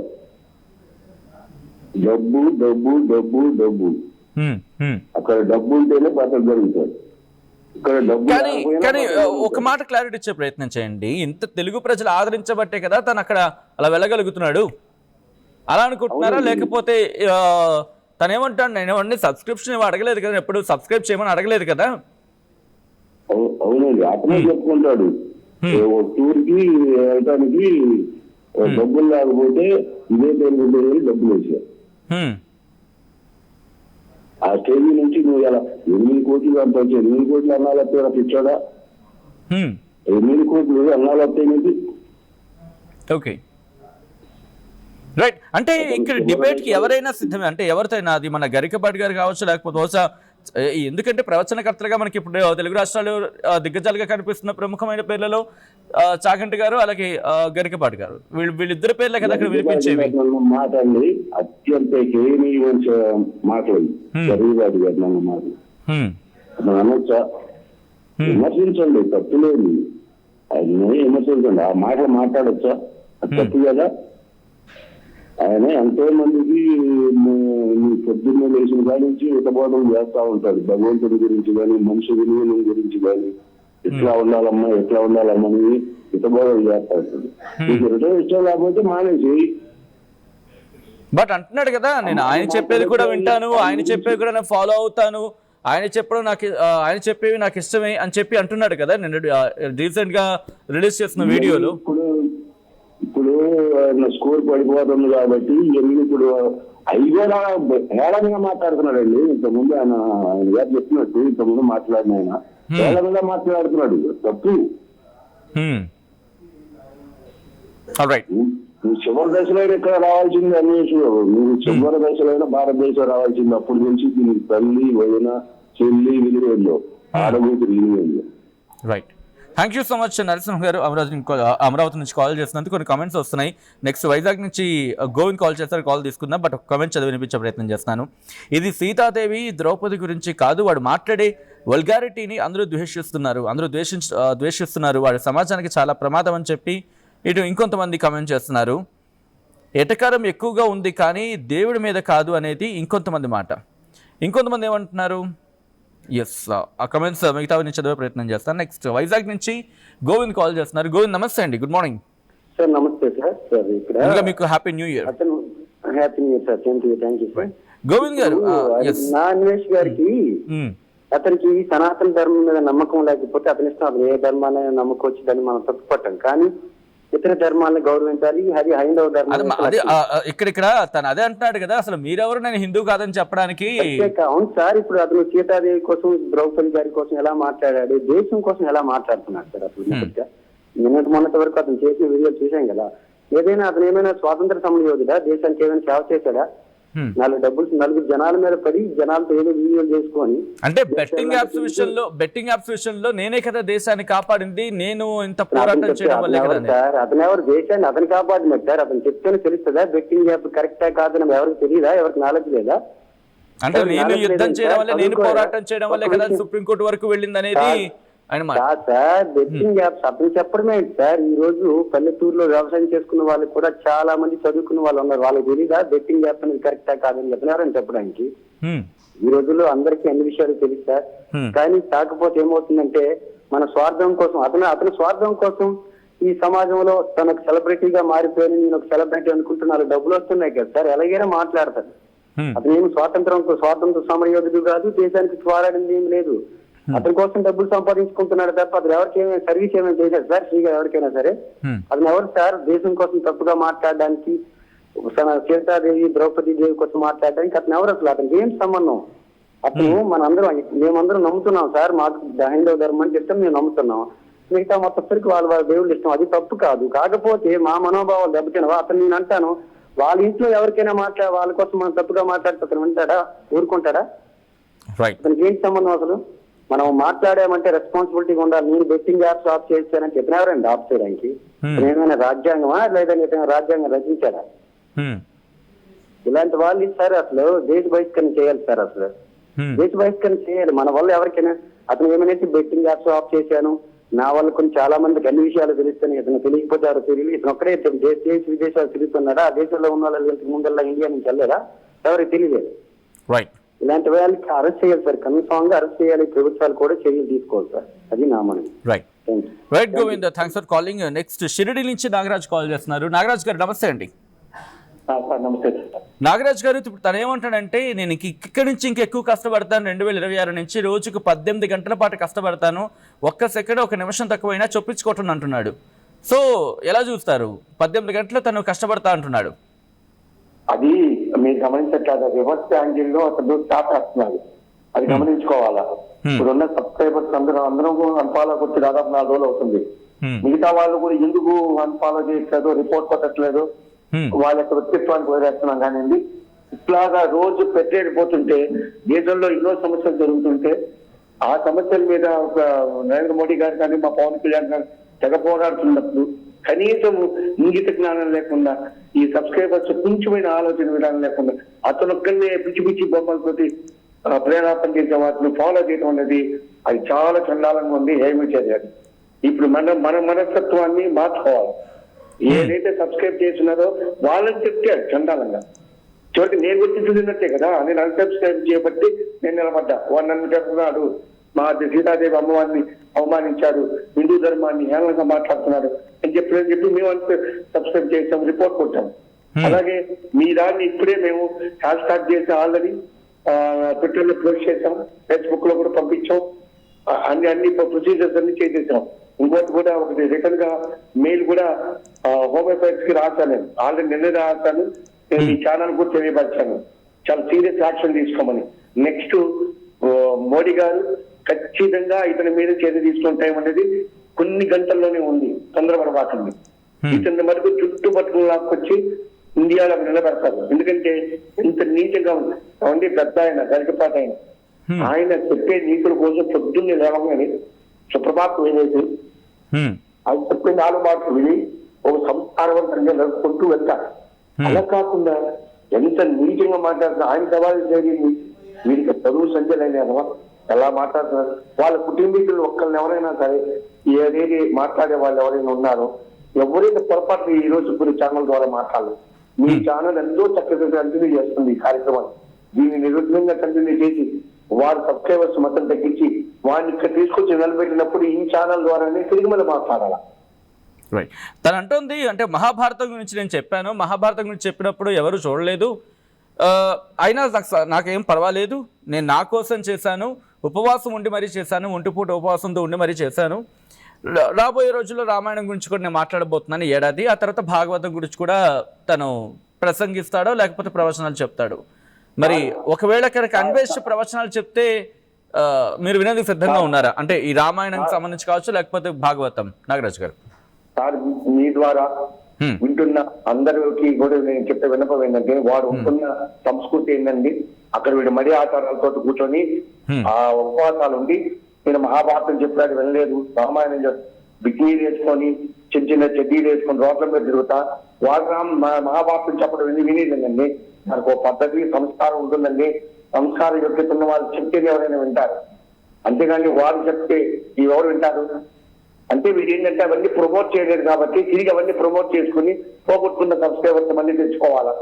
డబ్బు డబ్బు డబ్బు డబ్బు. అక్కడ డబ్బు ఉంటేనే పద్ధతి జరుగుతుంది. ఇక్కడ డబ్బు కానీ లేకపోయినా కానీ పర్వాలేదు. ఒక మాట క్లారిటీ ఇచ్చే ప్రయత్నం చేయండి. ఇంత తెలుగు ప్రజలు ఆదరించబట్టే కదా తను అక్కడ అలా వెళ్ళగలుగుతున్నాడు అలా అనుకుంటున్నారా? లేకపోతే తను ఏమంటాడు, నేను ఏమండి సబ్స్క్రిప్షన్ ఏమో అడగలేదు కదా, ఎప్పుడు సబ్స్క్రైబ్ చేయమని అడగలేదు కదా. అవునండి, అతనే చెప్పుకుంటాడు. టూర్ కి వెళ్ళటానికి డబ్బులు లేకపోతే ఇదే పేరు డబ్బులు వేసారు. ఆ స్టేజ్ నుంచి నువ్వు ఇలా 8 కోట్లు సంపాదించావు, 8 కోట్లు అన్నాలు వస్తాయి పిచ్చాడా? 8 కోట్లు అన్నాలు వస్తాయి. Okay, right. అంటే ఇక్కడ డిబేట్ కి ఎవరైనా సిద్ధమే, అంటే ఎవరితోనైనా, అది మన గరికపాటి గారు కావచ్చు, లేకపోతే బహుశా ఎందుకంటే ప్రవచనకర్తలుగా మనకి ఇప్పుడు తెలుగు రాష్ట్రాలు దిగ్గజాలుగా కనిపిస్తున్న ప్రముఖమైన పేర్లలో చాగంటి గారు, అలాగే గరికపాటి గారు, వీళ్ళిద్దరు పేర్లే కదా అక్కడ వినిపించేవి. మాట్లాడి అత్యంత మాట్లాడి గరికపాటి గారు నన్ను మాట్లాడి అనొచ్చా? విమర్శించండి, తప్పులేదు. ఆయన విమర్శించండి, ఆ మాటలు మాట్లాడచ్చా? అది తప్పు కదా. ఆయన ఎంతో మందికి పొద్దున్నే లేచిన కాడి నుంచి హితబోధం చేస్తా ఉంటాడు. భగవంతుడి గురించి కానీ, మనిషి విలువల గురించి కానీ, ఎట్లా ఉండాలమ్మా అని హితబోధం చేస్తా ఉంటాడు. నీకు రిటర్న్ ఇష్టం లేకపోతే మానేసి. బట్ అంటున్నాడు కదా, నేను ఆయన చెప్పేది కూడా వింటాను, ఆయన చెప్పేది కూడా నేను ఫాలో అవుతాను, ఆయన చెప్పేవి నాకు ఇష్టమే అని చెప్పి అంటున్నాడు కదా నేను రీసెంట్ గా రిలీజ్ చేసిన వీడియోలో. ఇప్పుడు స్కోర్ పడిపోతుంది కాబట్టి ఇప్పుడు అవి కూడా హేళనగా మాట్లాడుతున్నాడండి. ఇంతకుముందు ఆయన గారు చెప్పినట్టు ఇంతకుముందు మాట్లాడిన ఆయన హేళనగా మాట్లాడుతున్నాడు. తప్పు. నువ్వు చివరి దశలో ఇక్కడ రావాల్సింది అన్వేషణ. నువ్వు చివరి దశలో భారతదేశం రావాల్సింది. అప్పుడు నుంచి దీనికి తల్లి, వదిన, చెల్లి విలువల్లో, ఆడబూతులు విలువల్లో. Right. Thank you so much Narasimha garu, Amaravati నుంచి కాల్ చేసినందుకు. కొన్ని కామెంట్స్ వస్తున్నాయి. నెక్స్ట్ వైజాగ్ నుంచి గోవింద్ కాల్ చేస్తారు, కాల్ తీసుకుందాం. బట్ ఒక కామెంట్ చదివి వినిపించే ప్రయత్నం చేస్తాను. ఇది సీతాదేవి ద్రౌపది గురించి కాదు, వాడు మాట్లాడే వల్గారిటీని అందరూ ద్వేషిస్తున్నారు, వాడి సమాజానికి చాలా ప్రమాదం అని చెప్పి ఇటు ఇంకొంతమంది కామెంట్ చేస్తున్నారు. ఎటకారం ఎక్కువగా ఉంది కానీ దేవుడి మీద కాదు అనేది ఇంకొంతమంది మాట. ఇంకొంతమంది ఏమంటున్నారు? ఎస్, ఆ కమెంట్స్ మిగతా నుంచి చదివే ప్రయత్నం చేస్తాను. నెక్స్ట్ వైజాగ్ నుంచి గోవింద్ కాల్ చేస్తున్నారు. గోవింద్ నమస్తే అండి, గుడ్ మార్నింగ్ సార్. నమస్తే సార్. ఇక్కడ మీకు happy new year. Happy new year sir. Thank you sir. Govind గారు, నా అన్వేష్ గారికి అతనికి సనాతన ధర్మం మీద నమ్మకం లేకపోతే అతని ఇష్టం, అతను ఏ ధర్మాన్ని నమ్మకం వచ్చిందని మనం తప్పుపట్టాం. కానీ ఇతర ధర్మాలను గౌరవించాలి. అది హైందవ ధర్మం. ఇక్కడ తను అదే అంటున్నాడు కదా, అసలు మీరెవరు నేను హిందూ కాదని చెప్పడానికి. అవును సార్. ఇప్పుడు అతను సీతాదేవి కోసం, ద్రౌపది గారి కోసం ఎలా మాట్లాడాడు, దేశం కోసం ఎలా మాట్లాడుతున్నాడు సార్ అసలు. మొన్నటి వరకు అతను చేసిన వీడియోలు చూసాం కదా. ఏదైనా అతను ఏమైనా స్వాతంత్ర సమరయోధుడా? దేశానికి ఏమైనా సేవ చేశాడా? నలుగురు జనాల మీద పడి జనాలతో ఏదో వీడియోలు చేసుకొని, అంటే బెట్టింగ్ యాప్స్ విషయంలో నేనే కదా దేశాన్ని కాపాడింది, నేను ఇంత పోరాటం చేయడం వల్లే కదా సార్. అతను ఎవరు దేశాన్ని అతను కాపాడినట్టు సార్? అతను చెప్తేనే తెలుస్తుందా బెట్టింగ్ యాప్ కరెక్టా కాదని? ఎవరికి తెలియదా? ఎవరికి నాలెడ్జ్ లేదా? అంటే నేను యుద్ధం చేయడం వల్ల, నేను పోరాటం చేయడం వల్లే కదా సుప్రీంకోర్టు వరకు వెళ్ళింది అనేది సార్. బెట్టింగ్ యాప్స్ అతను చెప్పడమే సార్. ఈ రోజు పల్లెటూరులో వ్యవసాయం చేసుకున్న వాళ్ళు కూడా చాలా మంది చదువుకున్న వాళ్ళు ఉన్నారు. వాళ్ళకి తెలీదా బెట్టింగ్ యాప్ అనేది కరెక్టా కాదని చెప్పినారని చెప్పడానికి? ఈ రోజుల్లో అందరికీ అన్ని విషయాలు తెలుసు సార్. కానీ కాకపోతే ఏమవుతుందంటే మన స్వార్థం కోసం, అతని స్వార్థం కోసం ఈ సమాజంలో తనకు సెలబ్రిటీగా మారిపోయి నేను ఒక సెలబ్రిటీ అనుకుంటున్నారు, డబ్బులు వస్తున్నాయి కదా సార్, ఎలాగైనా మాట్లాడతారు. అతను ఏమి స్వాతంత్ర సమరయోధుడు కాదు, దేశానికి పోరాడింది ఏమి లేదు. అతని కోసం డబ్బులు సంపాదించుకుంటున్నాడు తప్ప అతను ఎవరికి ఏమైనా సర్వీస్ ఏమైనా చేశాడు సార్? ఫ్రీగా ఎవరికైనా సరే. అతను ఎవరు సార్ దేశం కోసం తప్పుగా మాట్లాడడానికి, సీతాదేవి ద్రౌపది దేవి కోసం మాట్లాడడానికి అతను ఎవరు అసలు? అతనికి ఏం సంబంధం? అతను మేమందరం నమ్ముతున్నాం సార్, మాకు హైందవ ధర్మం అంటే ఇష్టం, మేము నమ్ముతున్నాం. మిగతా మొత్తరికి వాళ్ళ దేవుళ్ళు ఇష్టం, అది తప్పు కాదు. కాకపోతే మా మనోభావాలు దెబ్బతినవా? అతను నేను అంటాను, వాళ్ళ ఇంట్లో ఎవరికైనా వాళ్ళ కోసం మనం తప్పుగా మాట్లాడితే అతను వింటాడా? ఊరుకుంటాడా? అతనికి ఏంటి సంబంధం అసలు? మనం మాట్లాడామంటే రెస్పాన్సిబిలిటీగా ఉండాలి. నేను బెట్టింగ్ యాప్స్ ఆఫ్ చేశానని చెప్పినవరండి ఆఫ్ చేయడానికి? ఏమైనా రాజ్యాంగమా లేదంటే రాజ్యాంగం రచించాడా? ఇలాంటి వాళ్ళు సార్ అసలు దేశ బహిష్కరణ చేయాలి సార్. అసలు దేశ బహిష్కరణ చేయాలి మన వల్ల ఎవరికైనా. అతను ఏమైనా బెట్టింగ్ యాప్స్ ఆఫ్ చేశాను, నా వల్ల కొన్ని చాలా మందికి అన్ని విషయాలు తెలుస్తాయి, ఇతను తెలియకపోతే ఎవరు తెలియదు. ఇతను ఒక్కడే దేశ విదేశాలు తిరుగుతున్నాడా? ఆ దేశంలో ఉన్న వాళ్ళు ఇంతకు ముందల్లా ఇండియా నుంచి వెళ్ళలేదా? ఎవరికి తెలియలేదు. ఇలాంటి వాళ్ళకి అరెస్ట్ చేయాలి సార్, కన్ఫామ్ గా అరెస్ట్ చేయాలి, ప్రభుత్వాలు కూడా చర్యలు తీసుకోవాలి సార్, అది నా మనవి. Right right Govind, thanks for calling. Next Shirdi నుంచి నాగరాజ్ కాల్ చేస్తున్నారు. నాగరాజ్ గారు నమస్తే అండి. సార్ నమస్తే సార్. నాగరాజ్ గారు ఇప్పుడు తను ఏమంటాడంటే, నేను ఇక్కడి నుంచి ఇంకెక్కువ కష్టపడతాను, 2026 నుంచి రోజుకు 18 గంటల పాటు కష్టపడతాను, ఒక్క సెకండ్ ఒక నిమిషం తక్కువైనా చొప్పించుకోవటం అంటున్నాడు. సో ఎలా చూస్తారు? 18 గంటలు తను కష్టపడతా అంటున్నాడు. అది మీరు గమనించట్లేదు, రివర్స్ యాంగిల్ లో అతను స్టార్ట్ చేస్తున్నాడు, అది గమనించుకోవాలా. ఇప్పుడున్న సబ్స్క్రైబర్స్ అందరూ అన్ఫాలో కొట్టి దాదాపు 4 రోజులు అవుతుంది. మిగతా వాళ్ళు కూడా ఎందుకు అన్ఫాలో చేయట్లేదు, రిపోర్ట్ కొట్టట్లేదు, వాళ్ళ యొక్క వ్యక్తిత్వానికి వదిలేస్తున్నాం. కానీ ఇట్లాగా రోజు పెట్టేడిపోతుంటే దేశంలో ఎన్నో సమస్యలు జరుగుతుంటే ఆ సమస్యల మీద నరేంద్ర మోడీ గారు కానీ మా పవన్ కళ్యాణ్ గారు తెగ పోరాడుతున్నప్పుడు కనీసం ఇంగిత జ్ఞానం లేకుండా, ఈ సబ్స్క్రైబర్స్ కొంచెమైన ఆలోచన విధానం లేకుండా అతను ఒక్కరినే పిచ్చి పిచ్చి బొమ్మలతోటి ప్రేరేపణ చేసే వాటిని ఫాలో చేయడం అనేది అది చాలా చండాలంగా ఉంది. ఏమి చేయాలి? ఇప్పుడు మన మనస్తత్వాన్ని మార్చుకోవాలి. ఏదైతే సబ్స్క్రైబ్ చేస్తున్నారో వాళ్ళని చెప్తే చండాలంగా చివరికి నేను వచ్చి చూసినట్టే కదా, నేను అన్సబ్స్క్రైబ్ చేయబట్టి నేను నిలబడ్డా. వాడు నన్ను చెప్తున్నాడు, మా సీతాదేవి అమ్మవారిని అవమానించాడు, హిందూ ధర్మాన్ని హేళనగా మాట్లాడుతున్నాడు అని చెప్పి మేము సబ్స్క్రైబ్ చేసాం, రిపోర్ట్ కొట్టాం. అలాగే మీ దాన్ని ఇప్పుడే మేము హ్యాష్ ట్యాగ్ చేసి ఆల్రెడీ ట్విట్టర్ లో పోస్ట్ చేసాం, ఫేస్బుక్ లో కూడా పంపించాం, అన్ని ప్రొసీజర్స్ అన్ని చేసేసాం. ఇంకోటి కూడా ఒకటి రిటర్న్ గా మెయిల్ కూడా హోమ్ అఫైర్స్ కి రాశాను, నేను ఆల్రెడీ నిన్న రాశాను, నేను ఈ ఛానల్ కూడా తెలియపరిచాను, చాలా సీరియస్ యాక్షన్ తీసుకోమని. నెక్స్ట్ మోడీ గారు ఖచ్చితంగా ఇతని మీద చర్య తీసుకునే టైం అనేది కొన్ని గంటల్లోనే ఉంది, తొందరపడబాకండి. ఇతని మటుకు చుట్టుపట్టుకుని లాక్కొచ్చి ఇండియాలో నిలబెడతారు. ఎందుకంటే ఇంత నీచంగా ఉంది. అవండి పెద్ద ఆయన గరికపాటి ఆయన చెప్పే నీతుల కోసం పొద్దున్నే లేవగానే సుప్రభాతం వేసేసి అది చెప్పే 4 మాటలు విని ఒక సంస్కారవంతంగా నడుపుకుంటూ వెళ్తారు. అలా కాకుండా ఎంత నీచంగా మాట్లాడుతున్నా, ఆయన సవాలు జరిగింది వీరికి చదువు సంఖ్యలైన ఎలా మాట్లాడుతున్నారు. వాళ్ళ కుటుంబీకులు ఒక్కరిని ఎవరైనా సరే ఏదేది మాట్లాడే వాళ్ళు ఎవరైనా ఉన్నారో ఎవరైనా పొరపాటు ఈ రోజు కొన్ని ఛానల్ ద్వారా మాట్లాడాలి. మీ ఛానల్ ఎంతో చక్కగా కంటిన్యూ చేస్తుంది ఈ కార్యక్రమాన్ని. దీన్ని నిర్విఘ్నంగా కంటిన్యూ చేసి వారి సబ్స్క్రైబర్స్ మొత్తం తగ్గించి వారిని ఇక్కడ తీసుకొచ్చి నిలబెట్టినప్పుడు ఈ ఛానల్ ద్వారానే తిరిగి మళ్ళీ మాట్లాడాల. రైట్, తను అంటుంది అంటే మహాభారతం గురించి నేను చెప్పాను, మహాభారతం గురించి చెప్పినప్పుడు ఎవరు చూడలేదు, అయినా నాకేం పర్వాలేదు, నేను నా కోసం చేశాను, ఉపవాసం ఉండి మరీ చేశాను, ఒంటిపూట ఉపవాసంతో ఉండి మరీ చేశాను, రాబోయే రోజుల్లో రామాయణం గురించి కూడా నేను మాట్లాడబోతున్నాను ఏడాది, ఆ తర్వాత భాగవతం గురించి కూడా తను ప్రసంగిస్తాడో లేకపోతే ప్రవచనాలు చెప్తాడు. మరి ఒకవేళ కనుక అన్వేష్ ప్రవచనాలు చెప్తే మీరు వినేందుకు సిద్ధంగా ఉన్నారా? అంటే ఈ రామాయణానికి సంబంధించి కావచ్చు లేకపోతే భాగవతం. నాగరాజ్ గారు, సార్ మీ ద్వారా వింటున్న అందరికి కూడా నేను చెప్పే విన్నపం ఏంటంటే, వాడు ఉంటున్న సంస్కృతి ఏంటండి, అక్కడ వీడు మడి ఆచారాలతో కూర్చొని ఆ ఉపవాసాలు ఉండి నేను మహాభారతం చెప్పాడు వినలేదు, రామాయణం బికినీలు వేసుకొని చిన్న చిన్న చెడ్డీలు వేసుకొని రోడ్ల మీద తిరుగుతా వాడు మహాభారతం చెప్పడం వినేదండి. మనకు ఒక పద్ధతి సంస్కారం ఉంటుందండి, సంస్కారం యోగ్యత వాళ్ళు చెప్తే ఎవరైనా వింటారు, అంతేగాని వారు చెప్తే ఎవరు వింటారు? అంటే వీడు ఏంటంటే అవన్నీ ప్రమోట్ చేయలేదు కాబట్టి తిరిగి అవన్నీ ప్రమోట్ చేసుకుని పోగొట్టుకున్న సబ్స్క్రైబర్స్ మళ్ళీ తెచ్చుకోవాలా.